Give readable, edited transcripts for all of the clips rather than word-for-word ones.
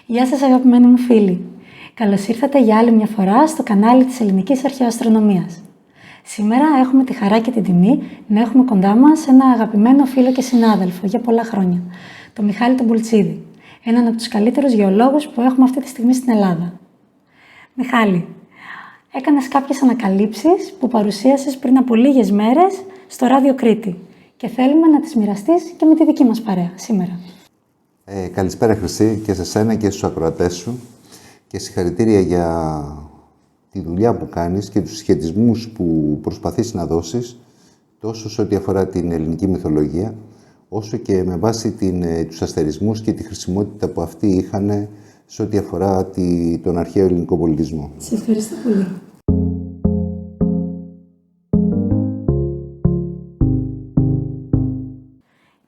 Γεια σας αγαπημένοι μου φίλοι. Καλώς ήρθατε για άλλη μια φορά στο κανάλι της Ελληνικής Αρχαιοαστρονομίας. Σήμερα έχουμε τη χαρά και την τιμή να έχουμε κοντά μας ένα αγαπημένο φίλο και συνάδελφο για πολλά χρόνια, τον Μιχάλη τον Πουλτσίδη, έναν από τους καλύτερους γεωλόγους που έχουμε αυτή τη στιγμή στην Ελλάδα. Μιχάλη, έκανες κάποιες ανακαλύψεις που παρουσίασες πριν από λίγες μέρες στο Ράδιο Κρήτη και θέλουμε να τις μοιραστείς και με τη δική μας παρέα σήμερα. Καλησπέρα Χρυσή και σε σένα και στους ακροατές σου και συγχαρητήρια για τη δουλειά που κάνεις και τους σχετισμούς που προσπαθείς να δώσεις τόσο σε ό,τι αφορά την ελληνική μυθολογία όσο και με βάση τους αστερισμούς και τη χρησιμότητα που αυτοί είχαν σε ό,τι αφορά τον αρχαίο ελληνικό πολιτισμό. Σε ευχαριστώ πολύ.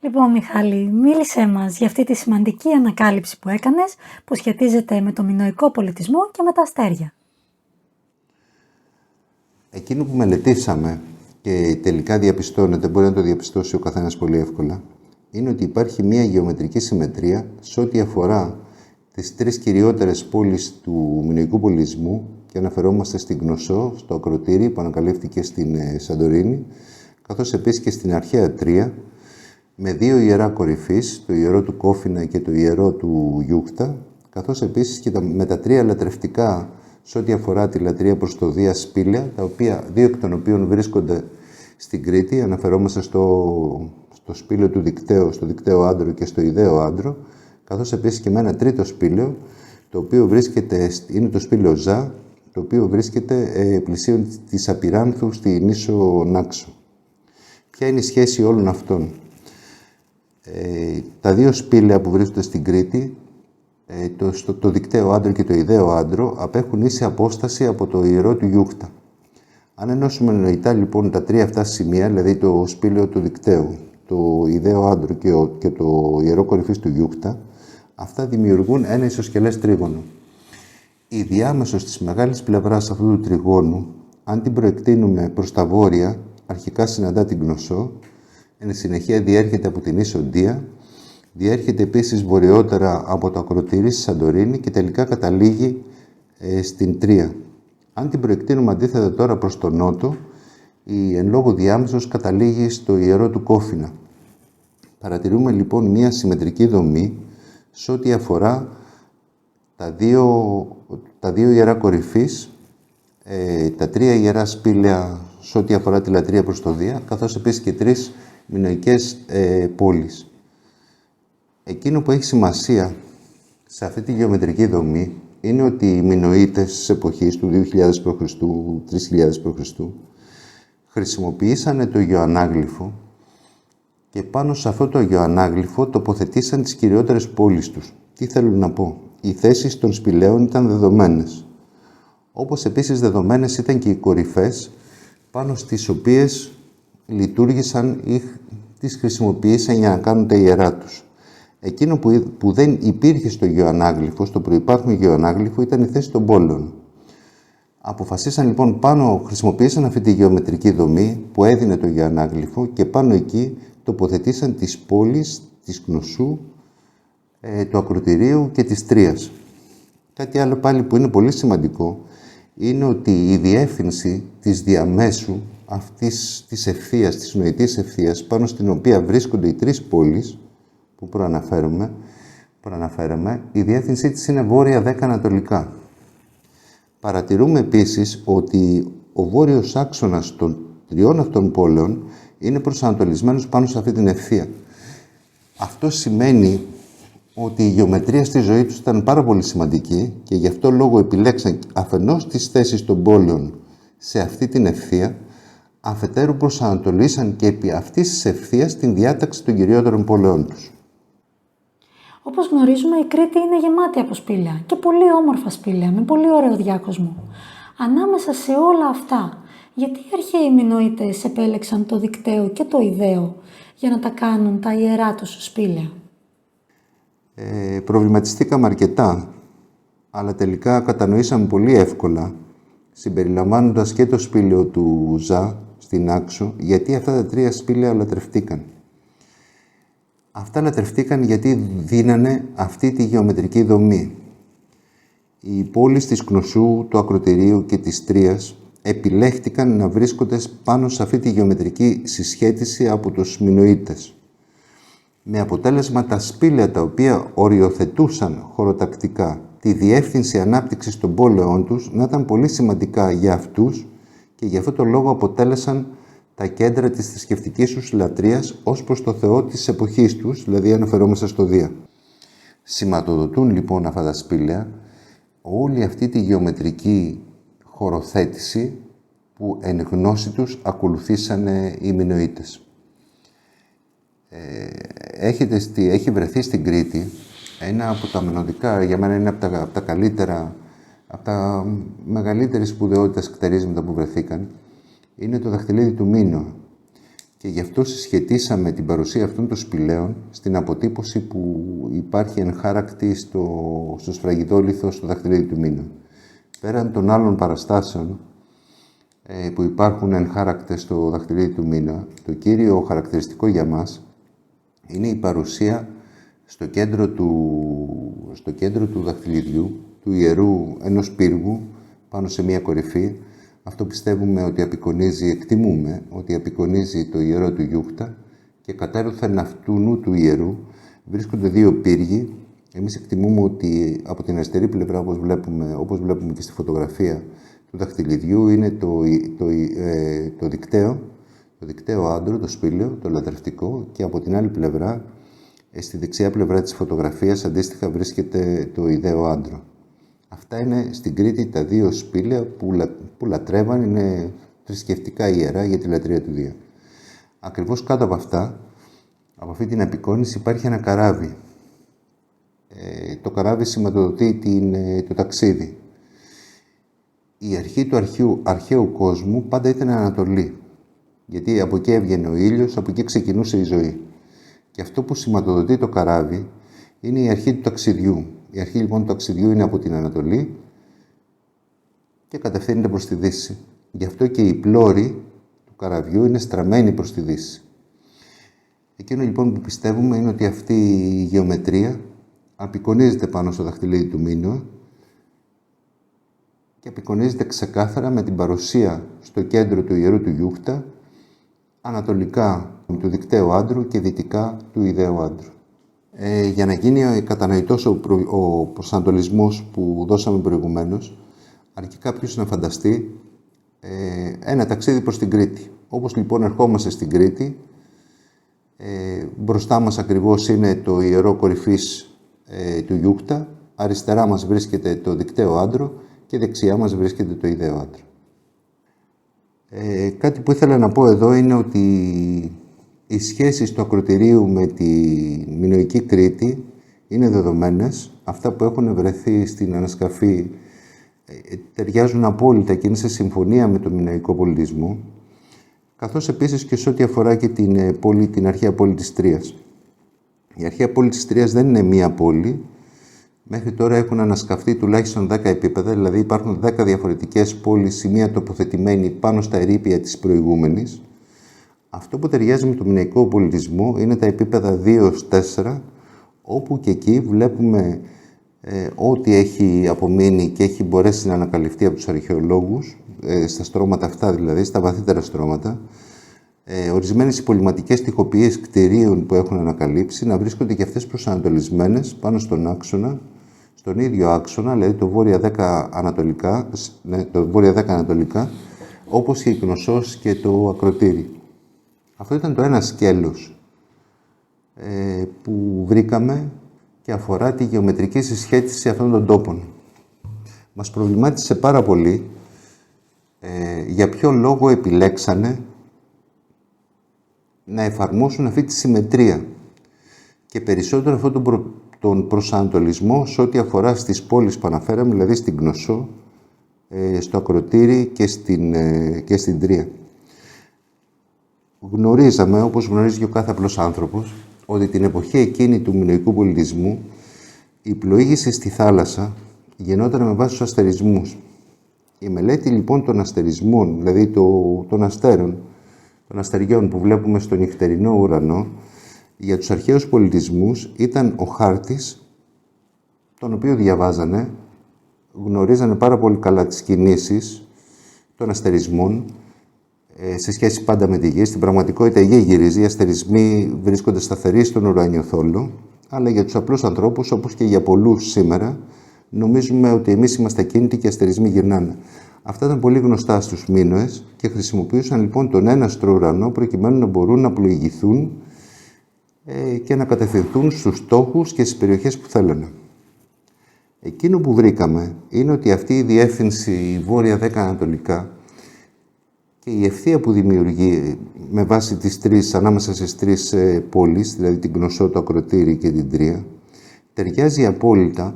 Λοιπόν, Μιχάλη, μίλησέ μας για αυτή τη σημαντική ανακάλυψη που έκανες, που σχετίζεται με το μινωικό πολιτισμό και με τα αστέρια. Εκείνο που μελετήσαμε και τελικά διαπιστώνεται, μπορεί να το διαπιστώσει ο καθένας πολύ εύκολα, είναι ότι υπάρχει μια γεωμετρική συμμετρία σε ό,τι αφορά τις τρεις κυριότερες πόλεις του μινωικού πολιτισμού και αναφερόμαστε στην Κνωσσό, στο Ακροτήρι που ανακαλύφθηκε στην Σαντορίνη, καθώς επίσης και στην αρχαία Τρία, με δύο ιερά κορυφής, το ιερό του Κόφινα και το ιερό του Γιούχτα, καθώς επίσης και με τα τρία λατρευτικά σε ό,τι αφορά τη λατρεία προς το Δία σπήλαια, τα οποία, δύο εκ των οποίων βρίσκονται στην Κρήτη, αναφερόμαστε στο σπήλαιο του Δικταίου, στο Δικταίο Άντρο και στο Ιδαίο Άντρο, καθώς επίσης και με ένα τρίτο σπήλαιο, το οποίο είναι το σπήλαιο Ζά, το οποίο βρίσκεται πλησίον της Απειράνθου στη νήσο Νάξο. Ποια είναι η σχέση όλων αυτών? Τα δύο σπήλαια που βρίσκονται στην Κρήτη, το Δικταίο Άντρο και το Ιδαίο Άντρο, απέχουν ίση απόσταση από το ιερό του Γιούχτα. Αν ενώσουμε νοητά λοιπόν τα τρία αυτά σημεία, δηλαδή το σπήλαιο του Δικταίου, το Ιδαίο Άντρο και το ιερό κορυφής του Γιούχτα, αυτά δημιουργούν ένα ισοσκελές τρίγωνο. Η διάμεσος της μεγάλης πλευράς αυτού του τριγώνου, αν την προεκτείνουμε προς τα βόρεια, αρχικά συναντά την Κνωσσό, εν συνεχεία διέρχεται από την ίσο Ντία, διέρχεται επίσης βορειότερα από το Ακροτήρι στη Σαντορίνη και τελικά καταλήγει στην Τρία. Αν την προεκτείνουμε αντίθετα τώρα προς τον νότο, η εν λόγω διάμεσος καταλήγει στο ιερό του Κόφινα. Παρατηρούμε λοιπόν μία συμμετρική δομή σε ό,τι αφορά τα δύο ιερά κορυφής, τα τρία ιερά σπήλαια σε ό,τι αφορά τη λατρεία προς το Δία, καθώς επίσης και τρεις μινωικές πόλεις. Εκείνο που έχει σημασία σε αυτή τη γεωμετρική δομή είναι ότι οι Μινωίτες της εποχής του 2000 π.Χ., 3000 π.Χ. χρησιμοποιήσανε το γεωανάγλυφο και πάνω σε αυτό το γεωανάγλυφο τοποθετήσαν τις κυριότερες πόλεις τους. Τι θέλω να πω? Οι θέσεις των σπηλαίων ήταν δεδομένες. Όπως επίσης δεδομένες ήταν και οι κορυφές πάνω στις οποίες λειτουργήσαν ή τις χρησιμοποίησαν για να κάνουν τα ιερά τους. Εκείνο που δεν υπήρχε στο γεωανάγλυφο, στο προϋπάρχον γεωανάγλυφο, ήταν η θέση των πόλεων. Αποφασίσαν λοιπόν χρησιμοποίησαν αυτή τη γεωμετρική δομή που έδινε το γεωανάγλυφο και πάνω εκεί τοποθετήσαν τις πόλεις της Κνωσσού, του Ακροτηρίου και της Τρίας. Κάτι άλλο πάλι που είναι πολύ σημαντικό είναι ότι η διεύθυνση της διαμέσου αυτής της ευθείας, της νοητής ευθείας, πάνω στην οποία βρίσκονται οι τρεις πόλεις που προαναφέραμε, η διεύθυνσή της είναι βόρεια 10 ανατολικά. Παρατηρούμε επίσης ότι ο βόρειος άξονας των τριών αυτών πόλεων είναι προσανατολισμένος πάνω σε αυτή την ευθεία. Αυτό σημαίνει ότι η γεωμετρία στη ζωή τους ήταν πάρα πολύ σημαντική και γι' αυτό λόγο επιλέξαν αφενός τις θέσεις των πόλεων σε αυτή την ευθεία, αφετέρου προσανατολίσαν και επί αυτής της ευθείας την διάταξη των κυριότερων πόλεων τους. Όπως γνωρίζουμε, η Κρήτη είναι γεμάτη από σπήλαια και πολύ όμορφα σπήλαια, με πολύ ωραίο διάκοσμο. Ανάμεσα σε όλα αυτά, γιατί οι αρχαίοι Μινωίτες επέλεξαν το Δικταίο και το Ιδαίο για να τα κάνουν τα ιερά τους σπήλαια? Προβληματιστήκαμε αρκετά, αλλά τελικά κατανοήσαμε πολύ εύκολα, συμπεριλαμβάνοντας και το σπήλαιο του Ζά στην Άξο, γιατί αυτά τα τρία σπήλαια λατρευτήκαν. Αυτά λατρευτήκαν γιατί δίνανε αυτή τη γεωμετρική δομή. Οι πόλεις της Κνωσού, του Ακροτηρίου και της Τρίας επιλέχτηκαν να βρίσκονται πάνω σε αυτή τη γεωμετρική συσχέτιση από τους Μινωίτες. Με αποτέλεσμα τα σπήλαια τα οποία οριοθετούσαν χωροτακτικά τη διεύθυνση ανάπτυξης των πόλεων τους να ήταν πολύ σημαντικά για αυτούς και γι' αυτό το λόγο αποτέλεσαν τα κέντρα της θρησκευτικής τους λατρείας ως προς το Θεό της εποχής τους, δηλαδή αναφερόμαστε στο Δία. Σηματοδοτούν λοιπόν αυτά τα σπήλαια όλη αυτή τη γεωμετρική χωροθέτηση που εν γνώση τους ακολουθήσανε οι Μινωίτες. Έχει βρεθεί στην Κρήτη ένα από τα μενοδικά, για μένα είναι από τα καλύτερα, από τα μεγαλύτερη σπουδαιότητας κτερίσματα που βρεθήκαν, είναι το δαχτυλίδι του Μήνωα. Και γι' αυτό συσχετίσαμε την παρουσία αυτών των σπηλαίων στην αποτύπωση που υπάρχει εν χάρακτη στο σφραγιδόλιθο στο δαχτυλίδι του Μήνωα. Πέραν των άλλων παραστάσεων που υπάρχουν εν χάρακτε στο δαχτυλίδι του Μήνωα, το κύριο χαρακτηριστικό για μας είναι η παρουσία στο κέντρο του δαχτυλιδιού, του ιερού ενός πύργου, πάνω σε μία κορυφή. Αυτό πιστεύουμε ότι εκτιμούμε ότι απεικονίζει το ιερό του Γιούχτα και κατέρωθεν αυτού του ιερού βρίσκονται δύο πύργοι. Εμείς εκτιμούμε ότι από την αριστερή πλευρά, όπως βλέπουμε και στη φωτογραφία του δαχτυλιδιού, είναι το δικταίο άντρο, το σπήλαιο, το λατρευτικό, και από την άλλη πλευρά, στη δεξιά πλευρά της φωτογραφίας, αντίστοιχα βρίσκεται το ιδαίο άντρο. Αυτά είναι στην Κρήτη τα δύο σπήλαια που λατρεύαν, είναι θρησκευτικά ιερά για τη λατρεία του Δία. Ακριβώς κάτω από αυτά, από αυτή την απεικόνηση, υπάρχει ένα καράβι. Το καράβι σηματοδοτεί το ταξίδι. Η αρχή του αρχαίου κόσμου πάντα ήταν Ανατολή. Γιατί από εκεί έβγαινε ο ήλιος, από εκεί ξεκινούσε η ζωή. Και αυτό που σηματοδοτεί το καράβι είναι η αρχή του ταξιδιού. Η αρχή λοιπόν του ταξιδιού είναι από την Ανατολή και κατευθύνεται προς τη Δύση. Γι' αυτό και η πλώρη του καραβιού είναι στραμμένη προς τη Δύση. Εκείνο λοιπόν που πιστεύουμε είναι ότι αυτή η γεωμετρία απεικονίζεται πάνω στο δαχτυλίδι του Μήνωα και απεικονίζεται ξεκάθαρα με την παρουσία στο κέντρο του ιερού του Γιούχτα, ανατολικά του δικταίου άντρου και δυτικά του ιδαίου άντρου. Για να γίνει κατανοητός ο προσανατολισμός που δώσαμε προηγουμένως, αρκεί κάποιος να φανταστεί ένα ταξίδι προς την Κρήτη. Όπως λοιπόν ερχόμαστε στην Κρήτη, μπροστά μας ακριβώς είναι το ιερό κορυφής του Γιούχτα, αριστερά μας βρίσκεται το δικταίο άντρο και δεξιά μας βρίσκεται το ιδαίο άντρο. Κάτι που ήθελα να πω εδώ είναι ότι οι σχέσεις του Ακροτηρίου με τη Μινωική Κρήτη είναι δεδομένες. Αυτά που έχουν βρεθεί στην ανασκαφή ταιριάζουν απόλυτα και είναι σε συμφωνία με τον μινωικό πολιτισμό, καθώς επίσης και σε ό,τι αφορά και την αρχαία πόλη της Τρίας. Η αρχαία πόλη της Τρίας δεν είναι μία πόλη. Μέχρι τώρα έχουν ανασκαφθεί τουλάχιστον 10 επίπεδα, δηλαδή υπάρχουν 10 διαφορετικές πόλεις, η μία τοποθετημένη πάνω στα ερείπια της προηγούμενης. Αυτό που ταιριάζει με τον μινωικό πολιτισμό είναι τα επίπεδα 2-4, όπου και εκεί βλέπουμε ό,τι έχει απομείνει και έχει μπορέσει να ανακαλυφθεί από τους αρχαιολόγους, στα στρώματα αυτά δηλαδή, στα βαθύτερα στρώματα, ορισμένες υπολειμματικές τοιχοποιίες κτηρίων που έχουν ανακαλύψει να βρίσκονται και αυτές προσανατολισμένες πάνω στον άξονα, στον ίδιο άξονα, δηλαδή το βόρεια 10 ανατολικά, όπως και η Κνωσός και το Ακροτήρι. Αυτό ήταν το ένα σκέλος που βρήκαμε και αφορά τη γεωμετρική συσχέτιση αυτών των τόπων. Μας προβλημάτισε πάρα πολύ για ποιο λόγο επιλέξανε να εφαρμόσουν αυτή τη συμμετρία και περισσότερο αυτόν τον προσανατολισμό σε ό,τι αφορά στις πόλεις που αναφέραμε, δηλαδή στην Κνωσό, στο Ακροτήρι και στην Τρία. Γνωρίζαμε, όπως γνωρίζει και ο κάθε απλός άνθρωπος, ότι την εποχή εκείνη του μινωικού πολιτισμού η πλοήγηση στη θάλασσα γινόταν με βάση τους αστερισμούς. Η μελέτη λοιπόν των αστερισμών, δηλαδή των αστέρων, των αστεριών που βλέπουμε στον νυχτερινό ουρανό, για τους αρχαίους πολιτισμούς ήταν ο χάρτης, τον οποίο διαβάζανε, γνωρίζανε πάρα πολύ καλά τις κινήσεις των αστερισμών σε σχέση πάντα με τη Γη. Στην πραγματικότητα η Γη γυρίζει, οι αστερισμοί βρίσκονται σταθεροί στον ουράνιο θόλο, αλλά για τους απλούς ανθρώπους, όπως και για πολλούς σήμερα, νομίζουμε ότι εμείς είμαστε ακίνητοι και οι αστερισμοί γυρνάνε. Αυτά ήταν πολύ γνωστά στους Μίνωες και χρησιμοποιούσαν λοιπόν τον έναστρο ουρανό προκειμένου να μπορούν να πλοηγηθούν και να κατευθυνθούν στους στόχους και στις περιοχές που θέλανε. Εκείνο που βρήκαμε είναι ότι αυτή η διεύθυνση, η βόρεια 10 ανατολικά και η ευθεία που δημιουργεί με βάση τις τρεις, ανάμεσα στις τρεις πόλεις, δηλαδή την Κνωσό, το Ακροτήρι και την Τρία, ταιριάζει απόλυτα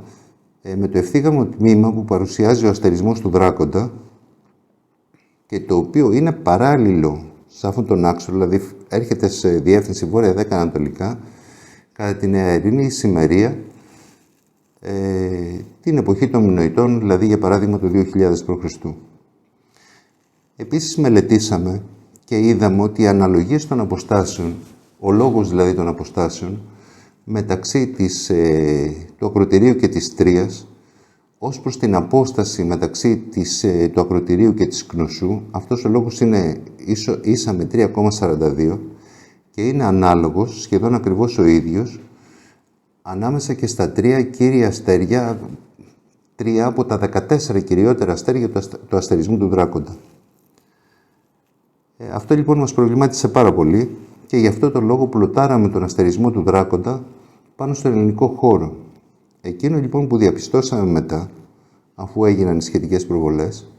με το ευθύγαμο τμήμα που παρουσιάζει ο αστερισμός του Δράκοντα και το οποίο είναι παράλληλο σε αυτόν τον άξονα, δηλαδή έρχεται σε διεύθυνση βόρεια 10 ανατολικά κατά την αερινή ησημερία την εποχή των Μινωητών, δηλαδή για παράδειγμα το 2000 π.Χ. Επίσης μελετήσαμε και είδαμε ότι οι αναλογίες των αποστάσεων, ο λόγος δηλαδή των αποστάσεων, μεταξύ του Ακροτηρίου και της Τρίας, ως προς την απόσταση μεταξύ του Ακροτηρίου και της Κνωσού, αυτός ο λόγος είναι ίσα με 3,42 και είναι ανάλογος, σχεδόν ακριβώς ο ίδιος, ανάμεσα και στα τρία κύρια αστέρια, τρία από τα 14 κυριότερα αστέρια του αστερισμού του Δράκοντα. Αυτό λοιπόν μας προβλημάτισε πάρα πολύ και γι' αυτό το λόγο πλωτάραμε τον αστερισμό του Δράκοντα πάνω στον ελληνικό χώρο. Εκείνο λοιπόν που διαπιστώσαμε μετά, αφού έγιναν οι σχετικές προβολές,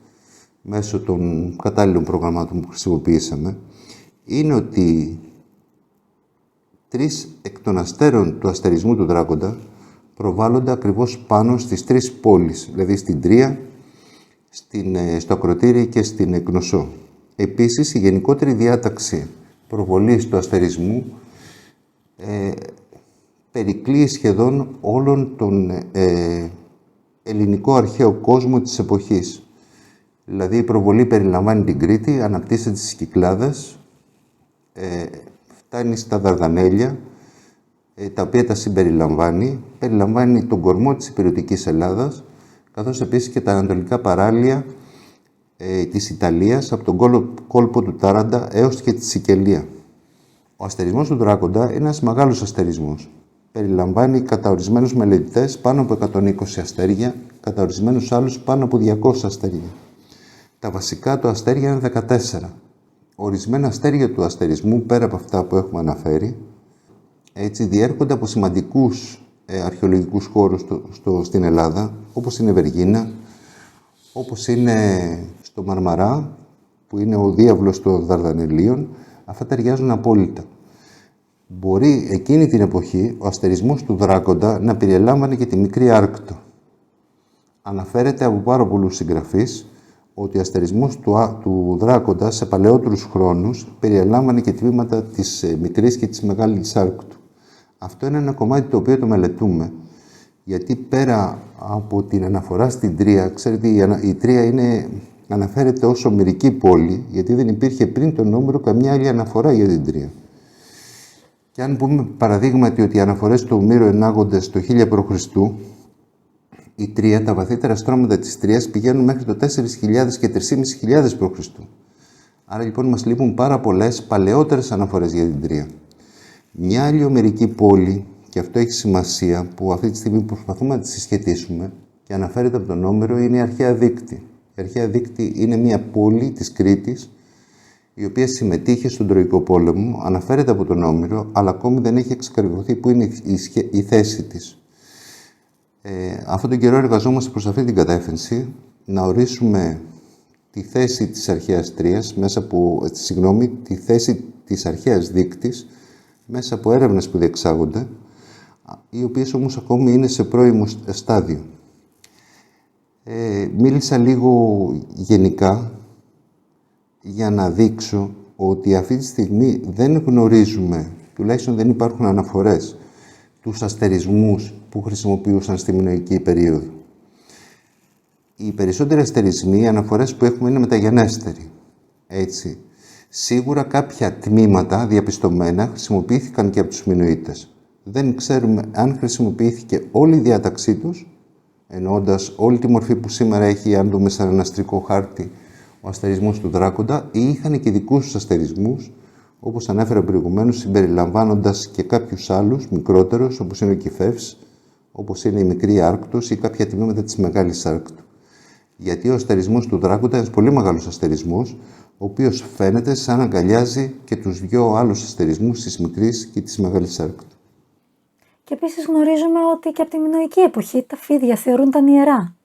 μέσω των κατάλληλων προγραμμάτων που χρησιμοποιήσαμε, είναι ότι τρεις εκ των αστέρων του αστερισμού του Δράκοντα προβάλλονται ακριβώς πάνω στις τρεις πόλεις, δηλαδή στην Τρία, στο Ακροτήρι και στην Κνωσό. Επίσης, η γενικότερη διάταξη προβολής του αστερισμού περικλείει σχεδόν όλον τον ελληνικό αρχαίο κόσμο της εποχής. Δηλαδή, η προβολή περιλαμβάνει την Κρήτη, αναπτύσσεται στις Κυκλάδες, φτάνει στα Δαρδανέλια, τα οποία τα συμπεριλαμβάνει, περιλαμβάνει τον κορμό της υπηρετικής Ελλάδας, καθώς επίσης και τα ανατολικά παράλια της Ιταλίας, από τον κόλπο του Τάραντα έως και τη Σικελία. Ο αστερισμός του Δράκοντα είναι ένας μεγάλος αστερισμός. Περιλαμβάνει κατά ορισμένους μελετητές πάνω από 120 αστέρια, κατά ορισμένους άλλους πάνω από 200 αστέρια. Τα βασικά του αστέρια είναι 14. Ορισμένα αστέρια του αστερισμού, πέρα από αυτά που έχουμε αναφέρει, έτσι διέρχονται από σημαντικούς αρχαιολογικούς χώρους στην Ελλάδα, όπως είναι Βεργίνα, όπως είναι στο Μαρμαρά, που είναι ο διάβλος των Δαρδανελίων. Αυτά ταιριάζουν απόλυτα. Μπορεί εκείνη την εποχή ο αστερισμός του Δράκοντα να περιελάμβανε και τη Μικρή Άρκτο. Αναφέρεται από πάρα πολλούς συγγραφείς ότι ο αστερισμός του Δράκοντα σε παλαιότερους χρόνους περιελάμβανε και τμήματα της Μικρής και της Μεγάλης Άρκτου. Αυτό είναι ένα κομμάτι το οποίο το μελετούμε, γιατί πέρα από την αναφορά στην Τρία, ξέρετε, η Τρία αναφέρεται ως ομηρική πόλη, γιατί δεν υπήρχε πριν τον Όμηρο καμιά άλλη αναφορά για την Τρία. Και αν πούμε παραδείγματι ότι οι αναφορές του Ομήρου ενάγονται στο 1000 π.Χ., η Τρία, τα βαθύτερα στρώματα της Τρίας πηγαίνουν μέχρι το 4.000 και 3.500 π.Χ. Άρα λοιπόν μας λείπουν πάρα πολλές παλαιότερες αναφορές για την Τρία. Μια άλλη ομηρική πόλη, και αυτό έχει σημασία, που αυτή τη στιγμή προσπαθούμε να τη συσχετίσουμε και αναφέρεται από τον Όμηρο, είναι η Αρχαία Δείκτη. Η Αρχαία Δείκτη είναι μια πόλη της Κρήτης, η οποία συμμετείχε στον Τροϊκό Πόλεμο, αναφέρεται από τον Όμηρο, αλλά ακόμη δεν έχει εξακριβωθεί που είναι η θέση της. Αυτόν τον καιρό εργαζόμαστε προς αυτή την κατεύθυνση, να ορίσουμε τη θέση της Αρχαίας Τρίας, τη θέση της Αρχαίας Δείκτης, μέσα από έρευνες που διεξάγονται, οι οποίες όμως ακόμη είναι σε πρώιμο στάδιο. Μίλησα λίγο γενικά για να δείξω ότι αυτή τη στιγμή δεν γνωρίζουμε, τουλάχιστον δεν υπάρχουν αναφορές, τους αστερισμούς που χρησιμοποιούσαν στη μινωική περίοδο. Οι περισσότεροι αστερισμοί, οι αναφορές που έχουμε είναι μεταγενέστεροι. Έτσι. Σίγουρα κάποια τμήματα διαπιστωμένα χρησιμοποιήθηκαν και από τους Μινωίτες. Δεν ξέρουμε αν χρησιμοποιήθηκε όλη η διάταξή τους, εννοώντας όλη τη μορφή που σήμερα έχει, αν δούμε σαν ένα αστρικό χάρτη, ο αστερισμός του Δράκοντα, ή είχαν και δικούς τους αστερισμούς, όπως ανέφερα προηγουμένως, συμπεριλαμβάνοντας και κάποιους άλλους, μικρότερους, όπως είναι ο Κηφεύς, όπως είναι η μικρή Άρκτος ή κάποια τμήματα της Μεγάλης Άρκτου. Γιατί ο αστερισμός του Δράκοντα είναι ένας πολύ μεγάλος αστερισμός, ο οποίος φαίνεται σαν να αγκαλιάζει και τους δυο άλλους αστερισμούς της Μικρής και της Μεγάλης Άρκτου. Και επίσης γνωρίζουμε ότι και από τη μινωική εποχή τα φίδια θεωρούνταν ιερά.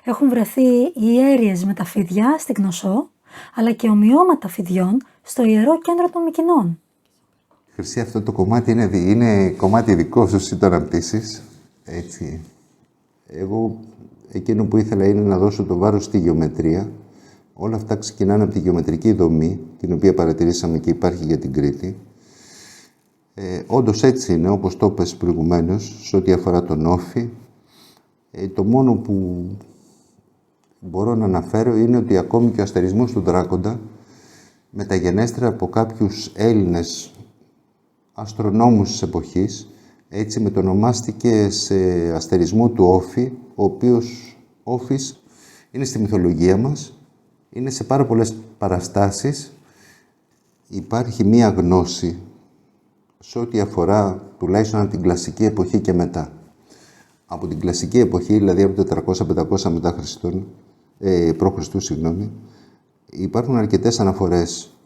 Έχουν βρεθεί ιέριες με τα φίδια στην Κνωσό, αλλά και ομοιώματα φιδιών στο Ιερό Κέντρο των Μυκηνών. Χρυσή, αυτό το κομμάτι είναι κομμάτι δικό σου, εσύ το αναπτύσσεις. Έτσι. Εγώ εκείνο που ήθελα είναι να δώσω το βάρος στη γεωμετρία. Όλα αυτά ξεκινάνε από τη γεωμετρική δομή, την οποία παρατηρήσαμε και υπάρχει για την Κρήτη. Όντως έτσι είναι, όπως το είπες προηγουμένως, σε ό,τι αφορά τον όφη. Το μόνο που μπορώ να αναφέρω είναι ότι ακόμη και ο αστερισμός του Δράκοντα, μεταγενέστερα από κάποιους Έλληνες αστρονόμους της εποχής, έτσι μετονομάστηκε σε αστερισμό του Όφη, ο οποίος Όφης είναι στη μυθολογία μας, είναι σε πάρα πολλές παραστάσεις. Υπάρχει μία γνώση σε ό,τι αφορά τουλάχιστον από την κλασική εποχή και μετά. Από την κλασική εποχή, δηλαδή από το 400-500 μετά π.Χ., υπάρχουν αρκετές αναφορές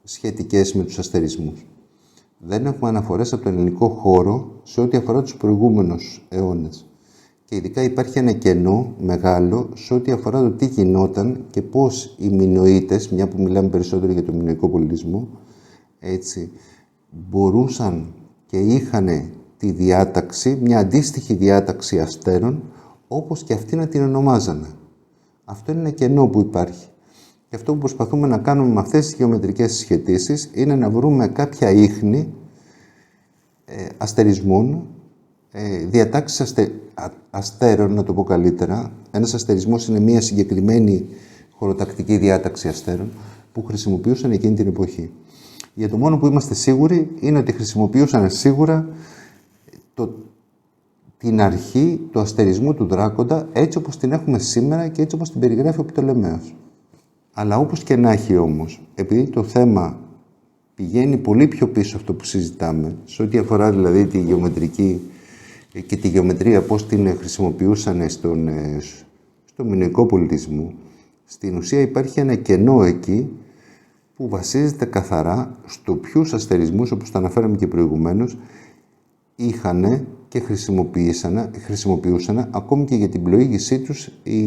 σχετικές με τους αστερισμούς. Δεν έχουμε αναφορές από τον ελληνικό χώρο σε ό,τι αφορά τους προηγούμενους αιώνες. Και ειδικά υπάρχει ένα κενό μεγάλο σε ό,τι αφορά το τι γινόταν και πώς οι Μινωίτες, μια που μιλάμε περισσότερο για τον μινωικό πολιτισμό, έτσι, μπορούσαν και είχαν τη διάταξη, μια αντίστοιχη διάταξη αστέρων, όπως και αυτοί να την ονομάζανε. Αυτό είναι ένα κενό που υπάρχει. Και αυτό που προσπαθούμε να κάνουμε με αυτές τις γεωμετρικές συσχετήσεις είναι να βρούμε κάποια ίχνη αστερισμών, διατάξεις αστέρων, να το πω καλύτερα. Ένας αστερισμός είναι μια συγκεκριμένη χωροτακτική διάταξη αστέρων που χρησιμοποιούσαν εκείνη την εποχή. Για το μόνο που είμαστε σίγουροι είναι ότι χρησιμοποιούσαν σίγουρα την αρχή του αστερισμού του Δράκοντα, έτσι όπως την έχουμε σήμερα και έτσι όπως την περιγράφει ο Πτολεμαίος. Αλλά όπως και να έχει όμως, επειδή το θέμα πηγαίνει πολύ πιο πίσω αυτό που συζητάμε, σε ό,τι αφορά δηλαδή τη γεωμετρική και τη γεωμετρία, πώς την χρησιμοποιούσαν στο μινωικό πολιτισμό, στην ουσία υπάρχει ένα κενό εκεί που βασίζεται καθαρά στο ποιους αστερισμούς, όπως το αναφέραμε και προηγουμένως, είχαν και χρησιμοποιούσαν ακόμη και για την πλοήγησή τους οι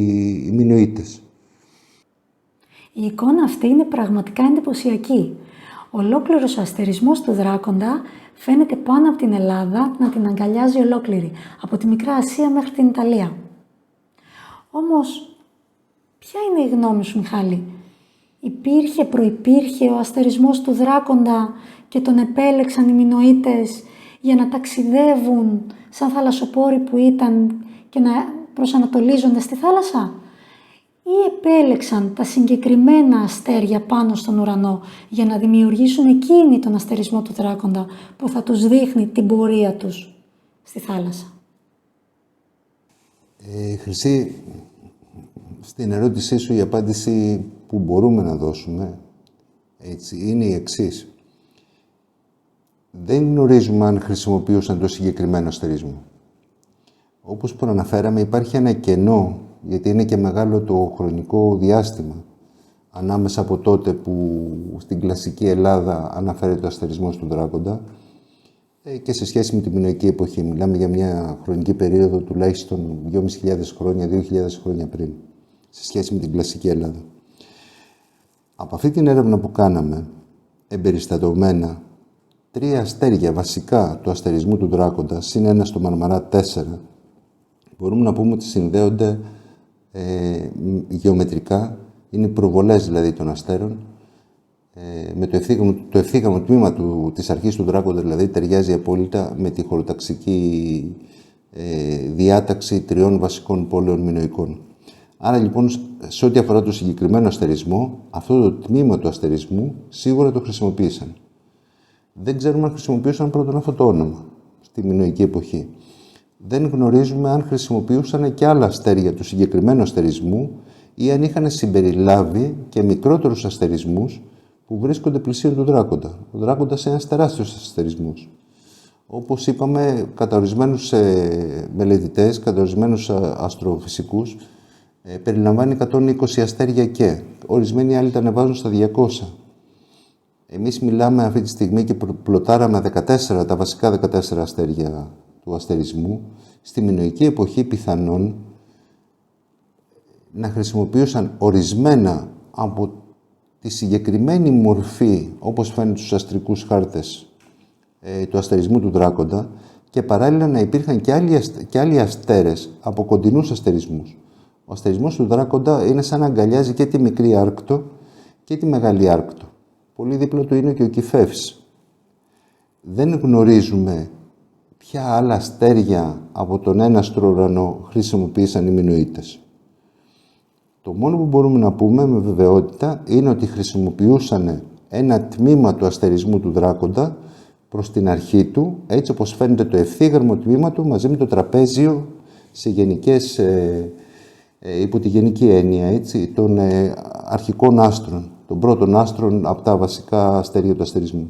Μινωίτες. Η εικόνα αυτή είναι πραγματικά εντυπωσιακή. Ολόκληρος ο αστερισμός του Δράκοντα φαίνεται πάνω από την Ελλάδα να την αγκαλιάζει ολόκληρη, από τη Μικρά Ασία μέχρι την Ιταλία. Όμως, ποια είναι η γνώμη σου, Μιχάλη? Προϋπήρχε ο αστερισμός του Δράκοντα και τον επέλεξαν οι Μινωίτες για να ταξιδεύουν σαν θαλασσοπόροι που ήταν και να προσανατολίζονται στη θάλασσα? Ή επέλεξαν τα συγκεκριμένα αστέρια πάνω στον ουρανό για να δημιουργήσουν εκείνη τον αστερισμό του Δράκοντα που θα τους δείχνει την πορεία τους στη θάλασσα? Χρυσή, στην ερώτησή σου η απάντηση που μπορούμε να δώσουμε είναι η εξής. Δεν γνωρίζουμε αν χρησιμοποιούσαν το συγκεκριμένο αστερισμό. Όπως προαναφέραμε, υπάρχει ένα κενό, γιατί είναι και μεγάλο το χρονικό διάστημα ανάμεσα από τότε που στην κλασική Ελλάδα αναφέρεται ο αστερισμός του Δράκοντα και σε σχέση με τη μινωική εποχή. Μιλάμε για μια χρονική περίοδο τουλάχιστον 2.500 χρόνια, 2.000 χρόνια πριν, σε σχέση με την κλασική Ελλάδα. Από αυτή την έρευνα που κάναμε, εμπεριστατωμένα, 3 αστέρια βασικά του αστερισμού του Δράκοντα, συν ένα στο Μαρμαρά 4, μπορούμε να πούμε ότι συνδέονται γεωμετρικά, είναι προβολές δηλαδή των αστέρων, με το ευθύγραμμο τμήμα της αρχής του Δράκοντα, δηλαδή ταιριάζει απόλυτα με τη χωροταξική διάταξη 3 βασικών πόλεων μινωικών. Άρα λοιπόν, σε ό,τι αφορά το συγκεκριμένο αστερισμό, αυτό το τμήμα του αστερισμού σίγουρα το χρησιμοποίησαν. Δεν ξέρουμε αν χρησιμοποιούσαν πρώτον αυτό το όνομα στη μινωική εποχή. Δεν γνωρίζουμε αν χρησιμοποιούσαν και άλλα αστέρια του συγκεκριμένου αστερισμού ή αν είχαν συμπεριλάβει και μικρότερους αστερισμούς που βρίσκονται πλησίον του Δράκοντα. Ο Δράκοντας είναι ένας τεράστιος αστερισμός. Όπως είπαμε, κατά ορισμένους μελετητές, κατά ορισμένους αστροφυσικούς, περιλαμβάνει 120 αστέρια και ορισμένοι άλλοι τα ανεβάζουν στα 200. Εμείς μιλάμε αυτή τη στιγμή και πλωτάραμε τα βασικά 14 αστέρια του αστερισμού. Στη μινωική εποχή πιθανόν να χρησιμοποιούσαν ορισμένα από τη συγκεκριμένη μορφή, όπως φαίνεται στους αστρικούς χάρτες του αστερισμού του Δράκοντα, και παράλληλα να υπήρχαν και άλλοι αστέρες από κοντινούς αστερισμούς. Ο αστερισμός του Δράκοντα είναι σαν να αγκαλιάζει και τη μικρή Άρκτο και τη μεγάλη Άρκτο. Πολύ δίπλα του είναι και ο Κηφεύς. Δεν γνωρίζουμε ποια άλλα αστέρια από τον έναστρο ουρανό χρησιμοποίησαν οι Μινωίτες. Το μόνο που μπορούμε να πούμε με βεβαιότητα είναι ότι χρησιμοποιούσαν ένα τμήμα του αστερισμού του Δράκοντα προς την αρχή του, έτσι όπως φαίνεται το ευθύγραμμο τμήμα του μαζί με το τραπέζιο σε γενικές, υπό τη γενική έννοια, έτσι, των αρχικών άστρων, των πρώτων άστρων από τα βασικά αστέρια του αστερισμού.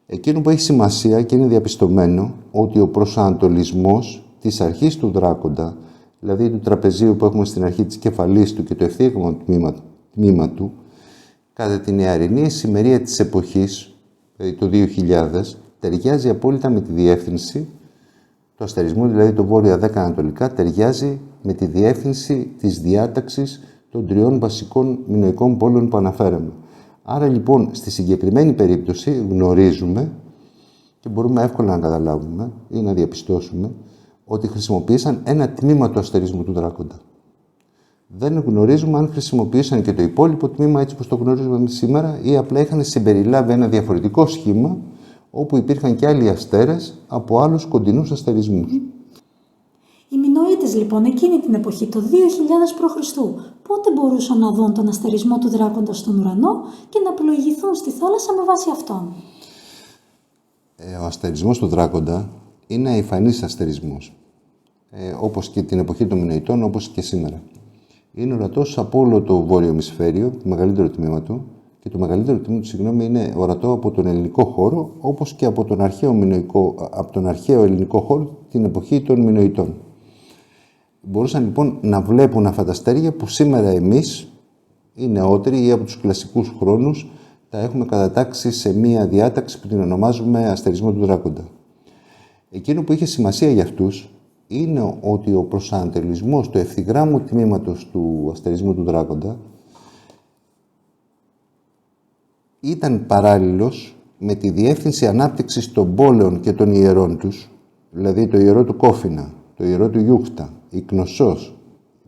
Εκείνο που έχει σημασία και είναι διαπιστωμένο ότι ο προσανατολισμός της αρχής του Δράκοντα, δηλαδή του τραπεζίου που έχουμε στην αρχή της κεφαλής του και το ευθύγραμμο τμήμα του, κατά την νεαρινή ησημερία της εποχής, δηλαδή το 2000, ταιριάζει απόλυτα με τη διεύθυνση του αστερισμού, δηλαδή το βόρεια 10 ανατολικά, ταιριάζει με τη διεύθυνση της διάταξης των τριών βασικών μινωικών πόλων που αναφέραμε. Άρα λοιπόν, στη συγκεκριμένη περίπτωση γνωρίζουμε και μπορούμε εύκολα να καταλάβουμε ή να διαπιστώσουμε ότι χρησιμοποίησαν ένα τμήμα του αστερισμού του Δράκοντα. Δεν γνωρίζουμε αν χρησιμοποίησαν και το υπόλοιπο τμήμα έτσι όπως το γνωρίζουμε σήμερα ή απλά είχαν συμπεριλάβει ένα διαφορετικό σχήμα όπου υπήρχαν και άλλοι αστέρες από άλλους κοντινούς αστερισμούς. Οι Μινωίτες λοιπόν εκείνη την εποχή, το 2000 π.Χ., πότε μπορούσαν να δουν τον αστερισμό του Δράκοντα στον ουρανό και να πλοηγηθούν στη θάλασσα με βάση αυτόν? Ο αστερισμός του Δράκοντα είναι αηφανής αστερισμός, όπως και την εποχή των Μινωιτών, όπως και σήμερα. Είναι ορατός από όλο το βόρειο ημισφαίριο, το μεγαλύτερο τμήμα του, και το μεγαλύτερο τμήμα του, είναι ορατό από τον ελληνικό χώρο, όπως και από τον αρχαίο ελληνικό χώρο την εποχή των Μινωιτών. Μπορούσαν λοιπόν να βλέπουν αυτά τα αστέρια που σήμερα εμείς, οι νεότεροι ή από τους κλασικούς χρόνους, τα έχουμε κατατάξει σε μία διάταξη που την ονομάζουμε αστερισμό του Δράκοντα. Εκείνο που είχε σημασία για αυτούς είναι ότι ο προσανατολισμός του ευθυγράμμου τμήματος του αστερισμού του Δράκοντα ήταν παράλληλος με τη διεύθυνση ανάπτυξης των πόλεων και των ιερών τους, δηλαδή το ιερό του Κόφινα, το ιερό του Γιούχτα, η Κνωσσός,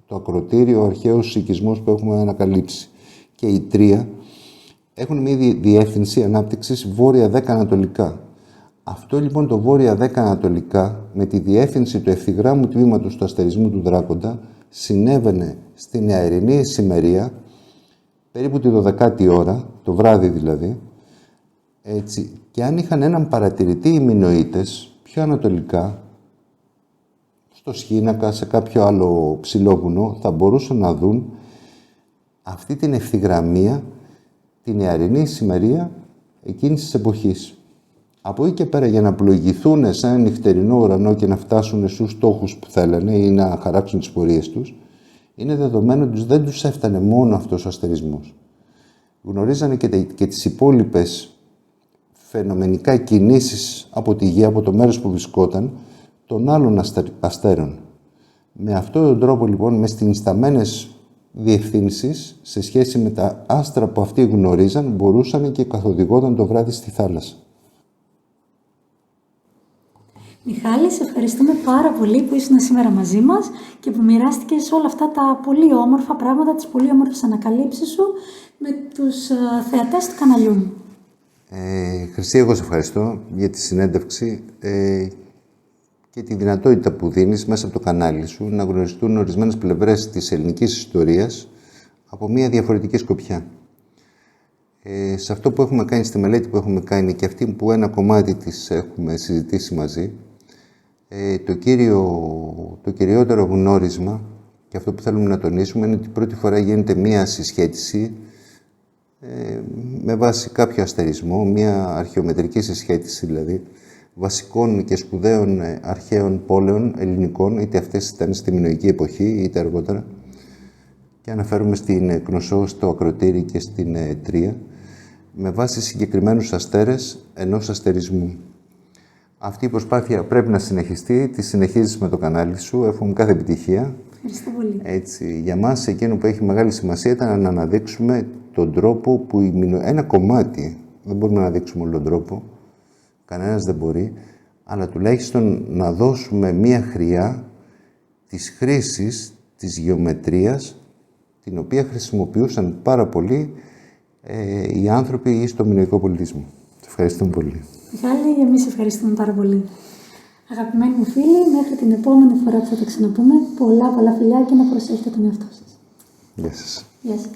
το ακροτήριο, ο αρχαίος οικισμός που έχουμε ανακαλύψει, και η Τρία, έχουν μια διεύθυνση ανάπτυξης βόρεια 10 ανατολικά. Αυτό λοιπόν το βόρεια 10 ανατολικά, με τη διεύθυνση του ευθυγράμμου τμήματος του αστερισμού του Δράκοντα, συνέβαινε στην νεαρινή ησημερία, περίπου τη 12η ώρα, το βράδυ δηλαδή, έτσι, και αν είχαν έναν παρατηρητή οι Μινωίτες, πιο ανατολικά, στο Σχήνακα, σε κάποιο άλλο ψηλόβουνο, θα μπορούσαν να δουν αυτή την ευθυγραμμία, την νεαρινή ησημερία εκείνης της εποχής. Από εκεί και πέρα, για να πλοηγηθούν σε ένα νυχτερινό ουρανό και να φτάσουν στους στόχους που θέλανε ή να χαράξουν τις πορείες τους, είναι δεδομένο ότι δεν τους έφτανε μόνο αυτός ο αστερισμός. Γνωρίζανε και τις υπόλοιπες φαινομενικά κινήσεις από τη γη, από το μέρος που βρισκόταν, των άλλων αστέρων. Με αυτόν τον τρόπο, λοιπόν, με συνισταμένες διευθύνσεις, σε σχέση με τα άστρα που αυτοί γνωρίζαν, μπορούσαν και καθοδηγόταν το βράδυ στη θάλασσα. Μιχάλη, σε ευχαριστούμε πάρα πολύ που ήσουν σήμερα μαζί μας και που μοιράστηκες όλα αυτά τα πολύ όμορφα πράγματα, τις πολύ όμορφες ανακαλύψεις σου με τους θεατές του καναλιού μου. Χρυσή, εγώ σε ευχαριστώ για τη συνέντευξη και τη δυνατότητα που δίνεις μέσα από το κανάλι σου να γνωριστούν ορισμένες πλευρές της ελληνικής ιστορίας από μια διαφορετική σκοπιά. Σε αυτό που έχουμε κάνει, στη μελέτη που έχουμε κάνει και αυτή που ένα κομμάτι της έχουμε συζητήσει μαζί, Το κυριότερο γνώρισμα και αυτό που θέλουμε να τονίσουμε είναι ότι πρώτη φορά γίνεται μία συσχέτιση με βάση κάποιο αστερισμό, μία αρχαιομετρική συσχέτιση δηλαδή, βασικών και σπουδαίων αρχαίων πόλεων ελληνικών, είτε αυτές ήταν στη μινωική εποχή είτε αργότερα, και αναφέρουμε στην Κνωσό, στο Ακροτήρι και στην Τρία, με βάση συγκεκριμένους αστέρες ενός αστερισμού. Αυτή η προσπάθεια πρέπει να συνεχιστεί, τη συνεχίζεις με το κανάλι σου, εύχομαι κάθε επιτυχία. Ευχαριστώ πολύ. Έτσι, για μας εκείνο που έχει μεγάλη σημασία ήταν να αναδείξουμε τον τρόπο που ένα κομμάτι, δεν μπορούμε να αναδείξουμε όλο τον τρόπο, κανένας δεν μπορεί, αλλά τουλάχιστον να δώσουμε μία χρειά της χρήσης της γεωμετρίας, την οποία χρησιμοποιούσαν πάρα πολύ οι άνθρωποι στο μινωικό πολιτισμό. Σας ευχαριστούμε πολύ. Μιχάλη, εμείς ευχαριστούμε πάρα πολύ. Αγαπημένοι μου φίλοι, μέχρι την επόμενη φορά που θα τα ξαναπούμε, πολλά φιλιά και να προσέχετε τον εαυτό σας. Γεια σας. Γεια σας.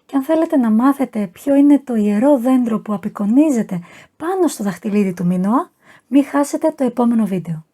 Και αν θέλετε να μάθετε ποιο είναι το ιερό δέντρο που απεικονίζεται πάνω στο δαχτυλίδι του Μίνωα, μην χάσετε το επόμενο βίντεο.